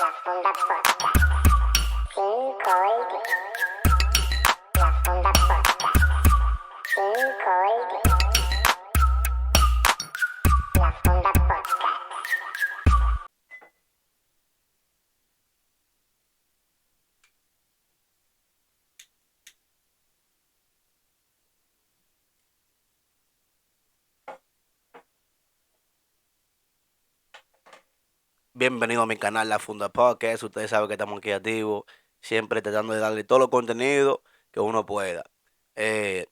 La Funda Podcast. 5 La Funda Podcast. 5 La Funda Podcast. Bienvenido a mi canal La Funda Podcast. Ustedes saben que estamos aquí activos, siempre tratando de darle todo los contenido que uno pueda. Denle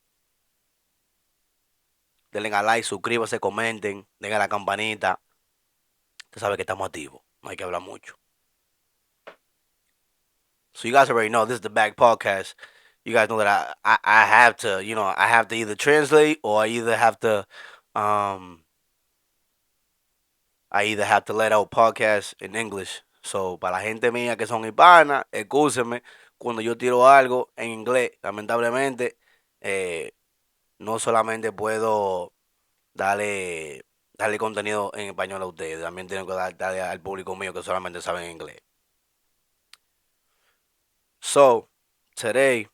a like, suscríbanse, comenten, denle a la campanita. Ustedes saben que estamos activos, no hay que hablar mucho. So you guys already know this is the Back Podcast. You guys know that I have to, I have to either translate or I either have to let out podcasts in English. So, para la gente mía que son hispanas, excúsenme cuando yo tiro algo en inglés. Lamentablemente, no solamente puedo darle contenido en español a ustedes, también tengo que darle al público mío que solamente saben inglés. So, today,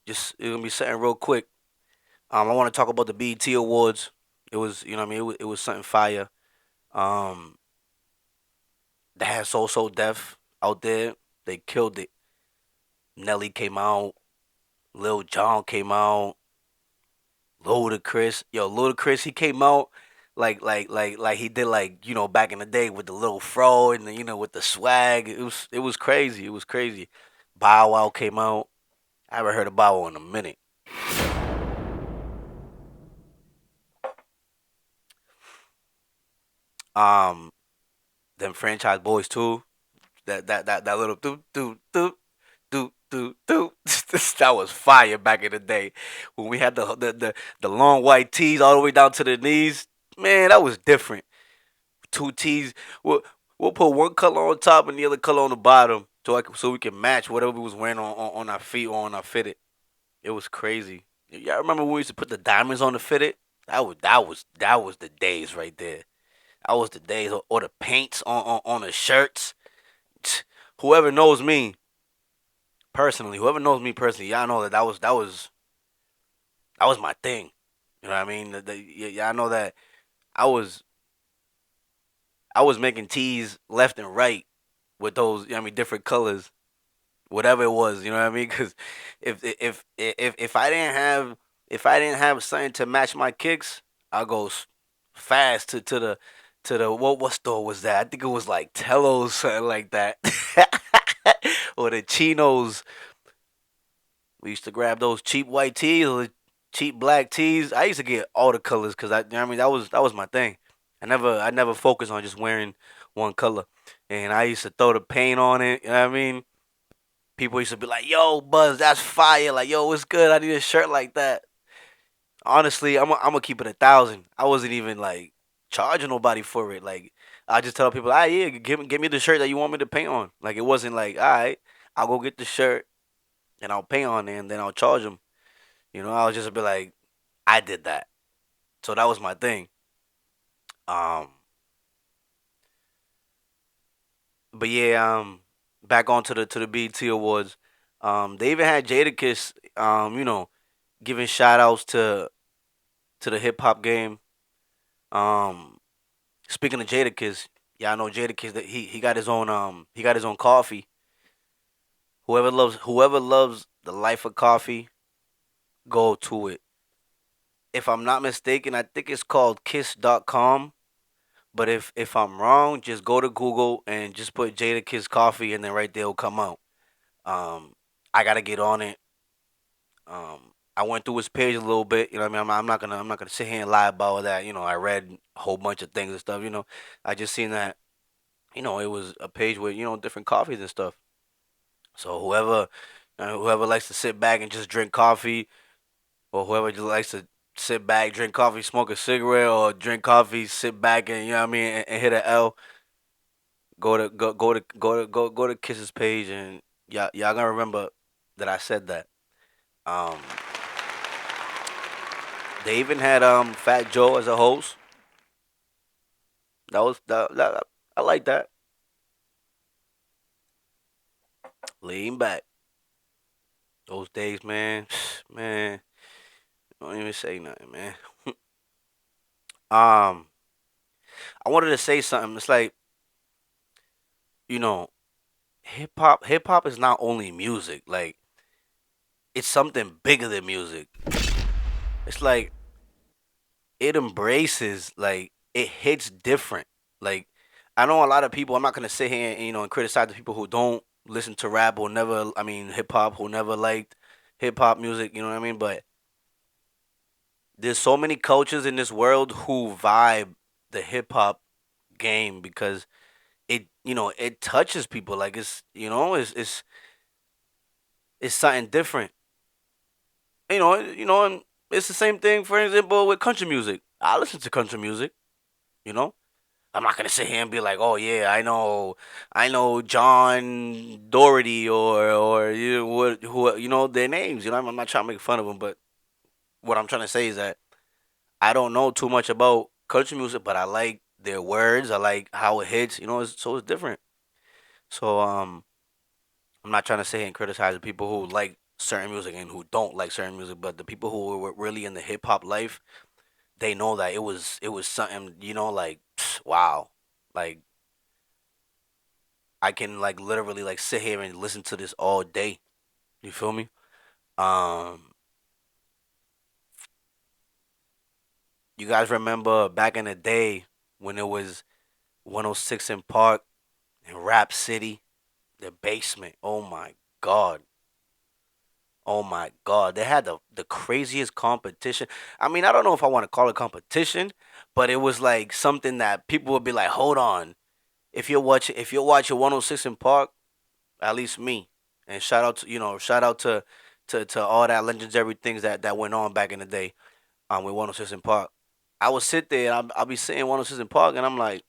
it's gonna be something real quick. I want to talk about the BET Awards. It was, it was something fire. They had So Def out there. They killed it. Nelly came out. Lil Jon came out. Ludacris, he came out like he did back in the day with the little fro and with the swag. It was crazy. It was crazy. Bow Wow came out. I haven't heard of Bow Wow in a minute. Um, them franchise boys too. That little do. That was fire back in the day when we had the long white tees all the way down to the knees. Man, that was different. Two tees. We'll put one color on top and the other color on the bottom so we can match whatever we was wearing on our feet or on our fitted. It was crazy. Y'all remember when we used to put the diamonds on the fitted? That was the days right there. That was the days, or the paints on the shirts. Whoever knows me personally, y'all know that was my thing. You know what I mean? Y'all know that I was I was making tees left and right with those, different colors, whatever it was. You know what I mean? Because if I didn't have something to match my kicks, I'll go fast to the what store was that? I think it was like Tello's, something like that, or the Chinos. We used to grab those cheap white tees or the cheap black tees. I used to get all the colors because that was my thing. I never focused on just wearing one color, and I used to throw the paint on it. You know what I mean? People used to be like, "Yo, Buzz, that's fire!" Like, "Yo, what's good? I need a shirt like that." Honestly, I'm gonna keep it 1,000. I wasn't even like charging nobody for it. Like, I just tell people, yeah, give me the shirt that you want me to paint on." Like, it wasn't like, "All right, I'll go get the shirt and I'll paint on it and then I'll charge them." I was just be like, I did that. So that was my thing. Um, but yeah, back on to the BET Awards. They even had Jadakiss, giving shout outs to the hip hop game. Um, Speaking of Jadakiss, y'all know Jadakiss that he got his own coffee. Whoever loves the life of coffee, go to it. If I'm not mistaken, I think it's called kiss.com. But if I'm wrong, just go to Google and just put Jadakiss coffee and then right there will come out. Um, I gotta get on it. I went through his page a little bit. You know what I mean? I'm not gonna sit here and lie about that. I read a whole bunch of things and stuff. I just seen that. It was a page with different coffees and stuff. So whoever likes to sit back and just drink coffee, or whoever just likes to sit back, drink coffee, smoke a cigarette, or drink coffee, sit back and and hit a L. Go to Kiss's page and y'all gonna remember that I said that. Um, they even had Fat Joe as a host. That was that I like that. Lean back. Those days, man. Man, don't even say nothing, man. Um, I wanted to say something. It's like, you know, hip hop is not only music. Like, it's something bigger than music. It's like it embraces, like it hits different. Like, I know a lot of people. I'm not gonna sit here and and criticize the people who don't listen to rap or never. I mean, hip hop, who never liked hip hop music. You know what I mean? But there's so many cultures in this world who vibe the hip hop game because it touches people. Like, it's something different. And it's the same thing. For example, with country music, I listen to country music. You know, I'm not gonna sit here and be like, oh yeah, I know John Doherty or what who their names. I'm not trying to make fun of them, but what I'm trying to say is that I don't know too much about country music, but I like their words. I like how it hits. So it's different. So I'm not trying to sit here and criticize the people who like certain music and who don't like certain music, but the people who were really in the hip hop life, they know that it was something, like wow, like I can like literally like sit here and listen to this all day. You feel me? Um, you guys remember back in the day when it was 106 in Park and Rap City, the basement. Oh my God. They had the craziest competition. I mean, I don't know if I want to call it competition, but it was like something that people would be like, hold on. If you're watching 106 in Park, at least me. And shout out to all that legendary things that went on back in the day with 106 in Park. I would sit there and I'll be sitting 106 in Park and I'm like,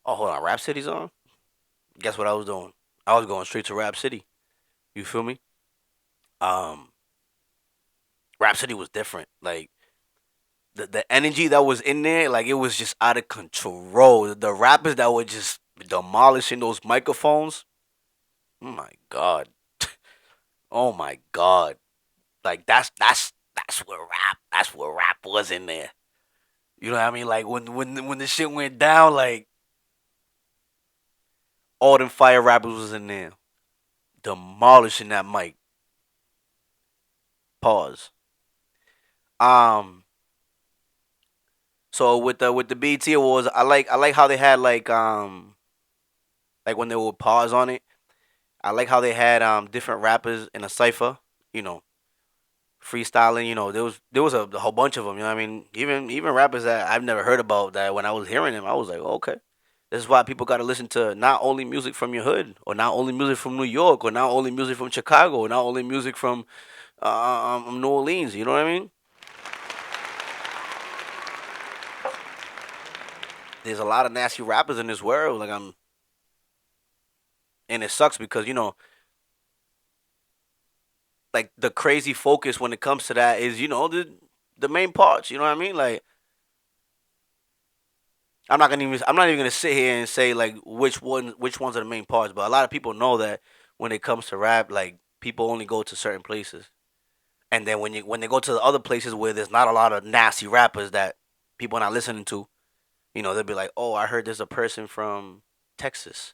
oh, hold on, Rap City's on? Guess what I was doing? I was going straight to Rap City. You feel me? Um, Rap City was different. Like, the energy that was in there, like it was just out of control. The rappers that were just demolishing those microphones. Oh my God. Oh my God. Like that's where rap was in there. You know what I mean? Like when the shit went down, like all them fire rappers was in there demolishing that mic. Pause. Um. So with the BT Awards, I like how they had like when they would pause on it. I like how they had different rappers in a cipher. You know, freestyling. There was a whole bunch of them. You know what I mean? Even rappers that I've never heard about. That when I was hearing them, I was like, oh, okay. This is why people got to listen to not only music from your hood, or not only music from New York, or not only music from Chicago, or not only music from New Orleans. You know what I mean? There's a lot of nasty rappers in this world. And it sucks because like the crazy focus when it comes to that is the main parts. You know what I mean? Like, I'm not even gonna sit here and say like which ones are the main parts, but a lot of people know that when it comes to rap, like people only go to certain places, and then when they go to the other places where there's not a lot of nasty rappers that people are not listening to, they'll be like, oh, I heard there's a person from Texas.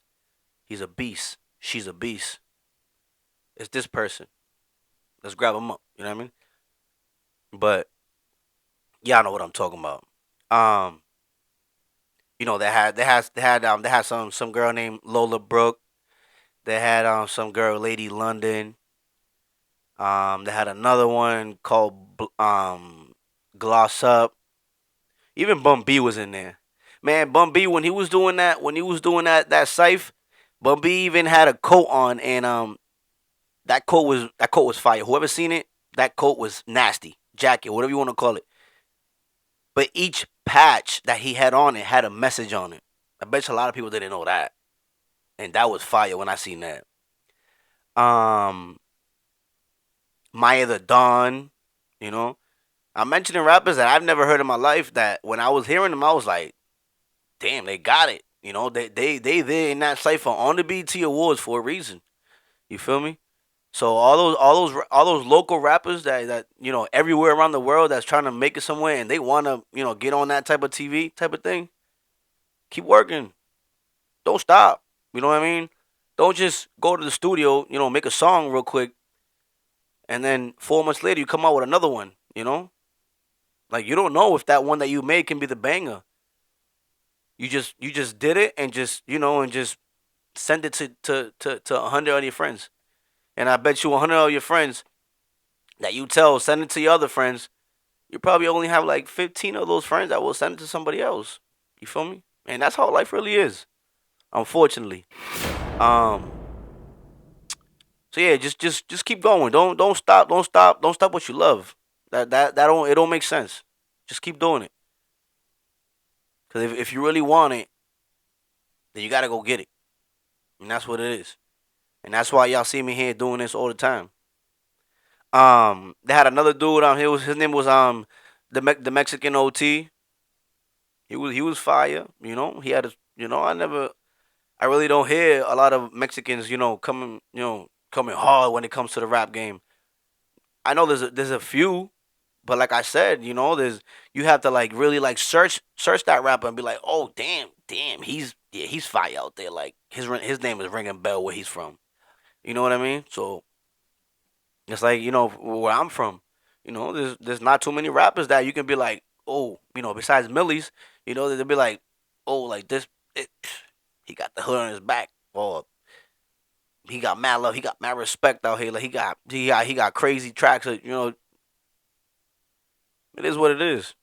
He's a beast. She's a beast. It's this person. Let's grab him up. You know what I mean? But y'all know what I'm talking about. Um, they had some girl named Lola Brooke. They had some girl, Lady London. They had another one called Gloss Up. Even Bun B was in there. Man, Bun B when he was doing that scythe, Bun B even had a coat on, and that coat was fire. Whoever seen it, that coat was nasty. Jacket, whatever you want to call it. But each patch that he had on it had a message on it. I bet you a lot of people didn't know that, and that was fire when I seen that. Um, Maya the Dawn, you know. I'm mentioning rappers that I've never heard in my life. That when I was hearing them, I was like, "Damn, they got it." They there in that cipher on the BT Awards for a reason. You feel me? So all those local rappers that everywhere around the world that's trying to make it somewhere and they want to get on that type of TV type of thing. Keep working. Don't stop. You know what I mean? Don't just go to the studio, make a song real quick, and then 4 months later you come out with another one. Like you don't know if that one that you made can be the banger. You just did it and just send it to 100 of your friends. And I bet you 100 of your friends that you tell send it to your other friends, you probably only have like 15 of those friends that will send it to somebody else. You feel me? And that's how life really is, unfortunately. Um. So yeah, just keep going. Don't stop. Don't stop. Don't stop what you love. That don't make sense. Just keep doing it. Cause if you really want it, then you gotta go get it. And that's what it is. And that's why y'all see me here doing this all the time. They had another dude. His name was the Mexican OT. He was fire. He had a I really don't hear a lot of Mexicans coming hard when it comes to the rap game. I know there's a few, but like I said, you have to like really like search that rapper and be like, oh damn, he's fire out there. Like his name is ringing bell where he's from. You know what I mean? So it's like where I'm from. There's not too many rappers that you can be like, oh, besides Millie's, they'll be like, oh, like this, he got the hood on his back, or he got mad love, he got mad respect out here. Like he got crazy tracks. It is what it is.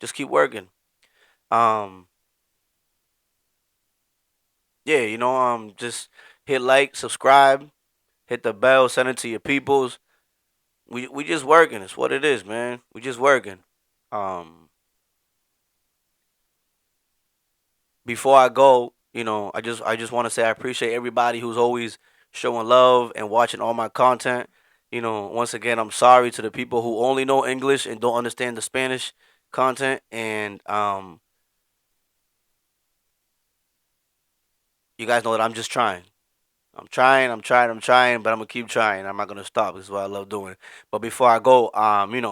Just keep working. Um, yeah, just hit like, subscribe, hit the bell, send it to your peoples. We just working. It's what it is, man. We just working. Um, Before I go, I just want to say I appreciate everybody who's always showing love and watching all my content. Once again, I'm sorry to the people who only know English and don't understand the Spanish content. And you guys know that I'm just trying. I'm trying, but I'm gonna keep trying. I'm not gonna stop. This is what I love doing. But before I go,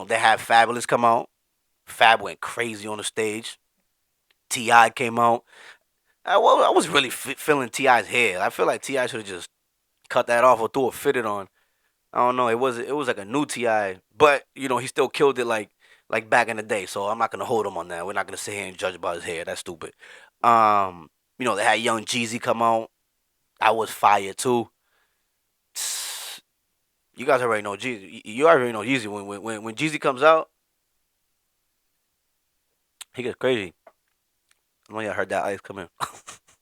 they had Fabulous come out. Fab went crazy on the stage. Ti came out. I was really feeling Ti's hair. I feel like Ti should have just cut that off or threw a fitted on. I don't know. It was like a new Ti, but he still killed it like back in the day. So I'm not gonna hold him on that. We're not gonna sit here and judge about his hair. That's stupid. They had Young Jeezy come out. I was fire too. You guys already know Jeezy. You already know Jeezy. When Jeezy comes out, he gets crazy. I know y'all heard that ice come in.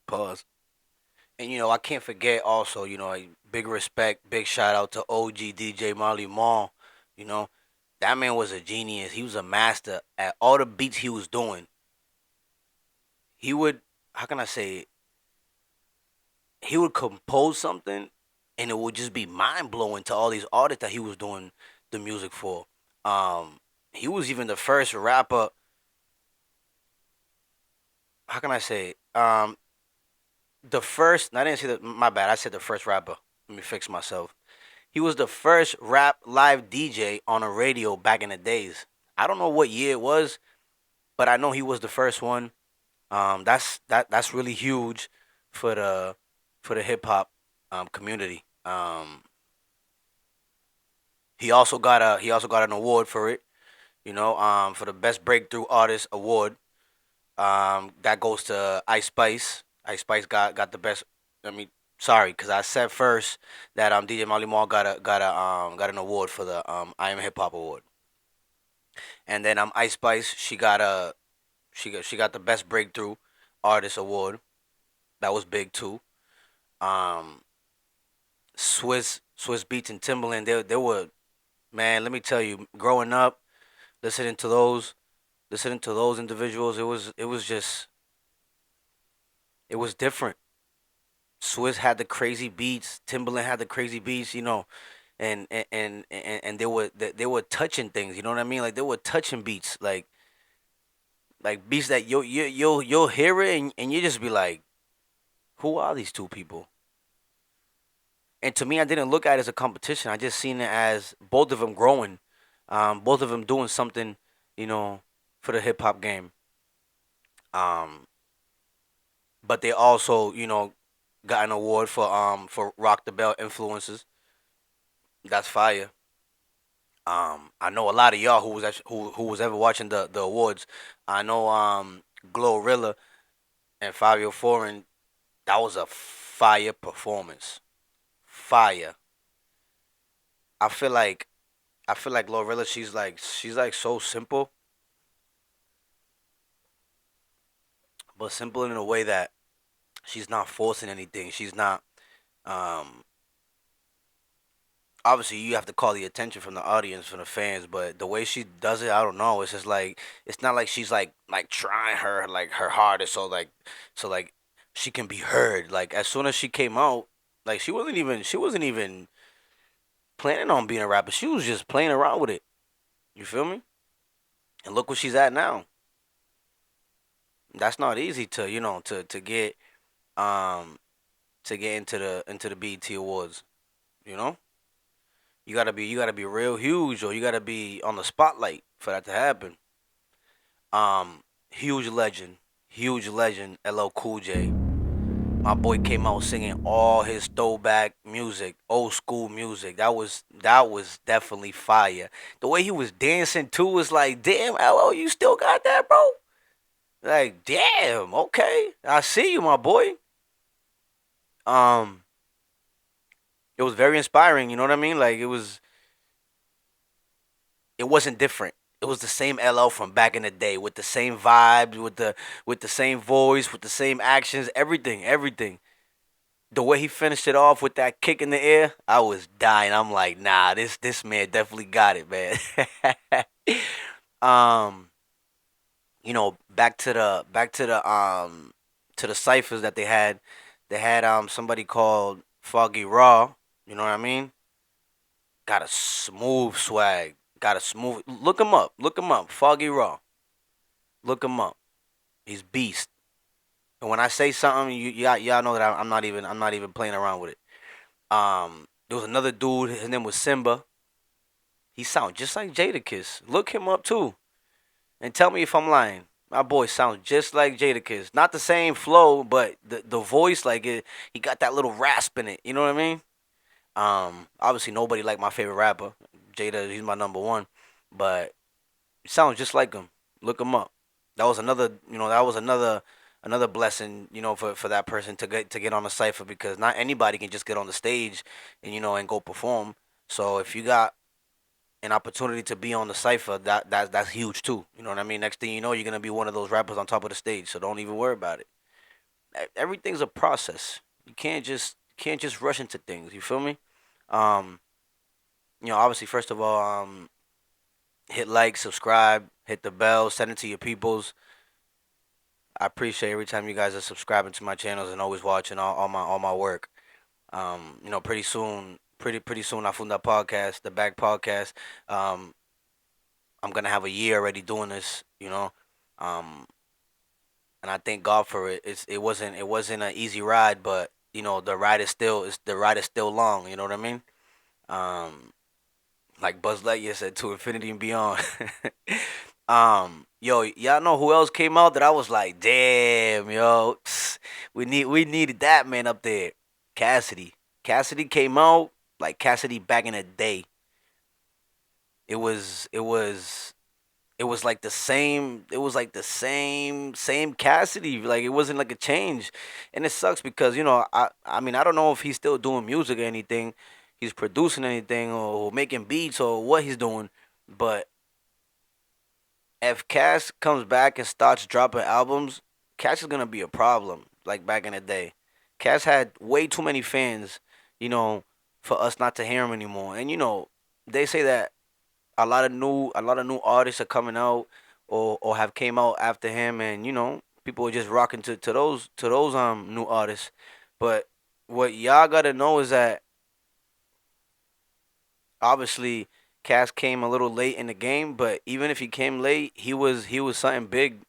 Pause. And I can't forget also, big respect, big shout out to OG DJ Marley Marl. You know, that man was a genius. He was a master at all the beats he was doing. He would, how can I say it? He would compose something and it would just be mind blowing to all these artists that he was doing the music for. Um, he was even the first rapper. How can I say it? The first. I didn't say that. My bad. I said the first rapper. Let me fix myself. He was the first rap live DJ on a radio back in the days. I don't know what year it was, but I know he was the first one. That's really huge for the hip hop community. He also got an award for it. For the best breakthrough artist award. That goes to Ice Spice. Ice Spice got the best. I mean, sorry, because I said first that DJ Molly Mall got an award for the I Am Hip Hop award, and then Ice Spice she got the best breakthrough artist award. That was big too. Um, Swiss Beats and Timberland, they were, man. Let me tell you, growing up, listening to those listening to those individuals, it was different. Swiss had the crazy beats, Timberland had the crazy beats, and they were touching things, you know what I mean? Like they were touching beats, like beats that you'll hear it and you just be like, who are these two people? And to me, I didn't look at it as a competition. I just seen it as both of them growing, both of them doing something, you know, for the hip hop game. Um, but they also, got an award for Rock the Bell influences. That's fire. I know a lot of y'all who was ever watching the awards. I know Glorilla and Fabio Foreign. That was a fire performance. Fire. I feel like Glorilla. She's like so simple, but simple in a way that she's not forcing anything. She's not. Um, Obviously you have to call the attention from the audience, from the fans, but the way she does it, I don't know. It's just like it's not like she's like trying her hardest so she can be heard. Like as soon as she came out, like she wasn't even planning on being a rapper. She was just playing around with it. You feel me? And look where she's at now. That's not easy to um to get into the BET Awards. You know, you gotta be real huge, or you gotta be on the spotlight for that to happen. Um, huge legend, huge legend. LL Cool J. My boy came out singing all his throwback music, old school music. That was definitely fire. The way he was dancing too was like, damn, LL, you still got that, bro? Like, damn, okay, I see you, my boy. Um, it was very inspiring. You know what I mean? Like it wasn't different. It was the same LL from back in the day, with the same vibes, with the same voice, with the same actions, everything. The way he finished it off with that kick in the air, I was dying. I'm like, nah, this man definitely got it, man. um, back to the ciphers that they had. They had somebody called Foggy Raw. You know what I mean? Got a smooth swag. Got a smooth. Look him up. Look him up. Foggy Raw. Look him up. He's beast. And when I say something, y'all know that I'm not even playing around with it. There was another dude. His name was Simba. He sounds just like Jadakiss. Look him up too, and tell me if I'm lying. My boy sounds just like Jadakiss. Not the same flow, but the voice, like it, he got that little rasp in it. You know what I mean? Obviously nobody like my favorite rapper, Jada. He's my number one, but he sounds just like him. Look him up. That was another blessing, for that person to get on the cipher, because not anybody can just get on the stage and go perform. So if you got an opportunity to be on the cipher, that's huge too. You know what I mean? Next thing you know, you're gonna be one of those rappers on top of the stage. So don't even worry about it. Everything's a process. You can't just rush into things. You feel me? Um, obviously, first of all, hit like, subscribe, hit the bell, send it to your peoples. I appreciate every time you guys are subscribing to my channels and always watching all my work. Pretty soon, pretty soon, I Funda podcast, the back podcast. Um, I'm gonna have a year already doing this. Um, and I thank God for it. It wasn't an easy ride, but the ride is still long. You know what I mean? Um, like Buzz Lightyear said, to infinity and beyond. Yo, y'all know who else came out that I was like, damn, yo, we needed that man up there. Cassidy. Cassidy came out like Cassidy back in the day. It was like the same. It was like the same Cassidy. Like it wasn't like a change, and it sucks because I mean I don't know if he's still doing music or anything, he's producing anything or making beats or what he's doing, but if Cass comes back and starts dropping albums, Cass is gonna be a problem. Like back in the day, Cass had way too many fans, you know, for us not to hear him anymore. And they say that a lot of new artists are coming out or have came out after him, and people are just rocking to those new artists. But what y'all gotta know is that obviously Cass came a little late in the game, but even if he came late, he was something big.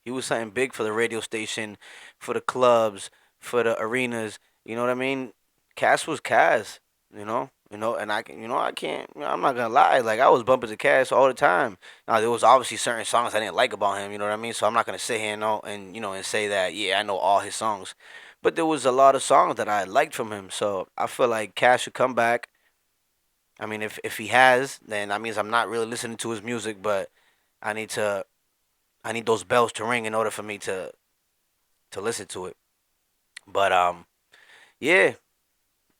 He was something big for the radio station, for the clubs, for the arenas. You know what I mean? Cass was Cass, and I can, I can't, I'm not gonna lie, like I was bumping to Cass all the time. Now there was obviously certain songs I didn't like about him, you know what I mean? So I'm not gonna sit here and and say that yeah I know all his songs, but there was a lot of songs that I liked from him. So I feel like Cass should come back. I mean, if he has, then that means I'm not really listening to his music, but I need to, I need those bells to ring in order for me to listen to it. But yeah,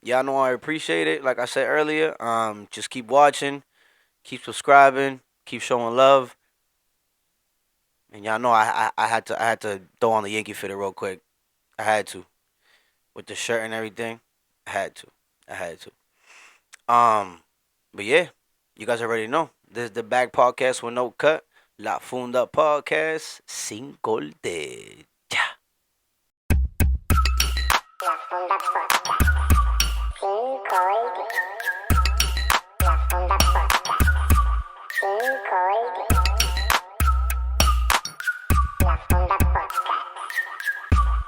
y'all know I appreciate it. Like I said earlier, just keep watching, keep subscribing, keep showing love, and y'all know I had to throw on the Yankee fitter real quick. I had to with the shirt and everything. I had to, I had to. But yeah, you guys already know. This is the Back Podcast with no cut. La Funda Podcast sin corte. Ya. La Funda Podcast.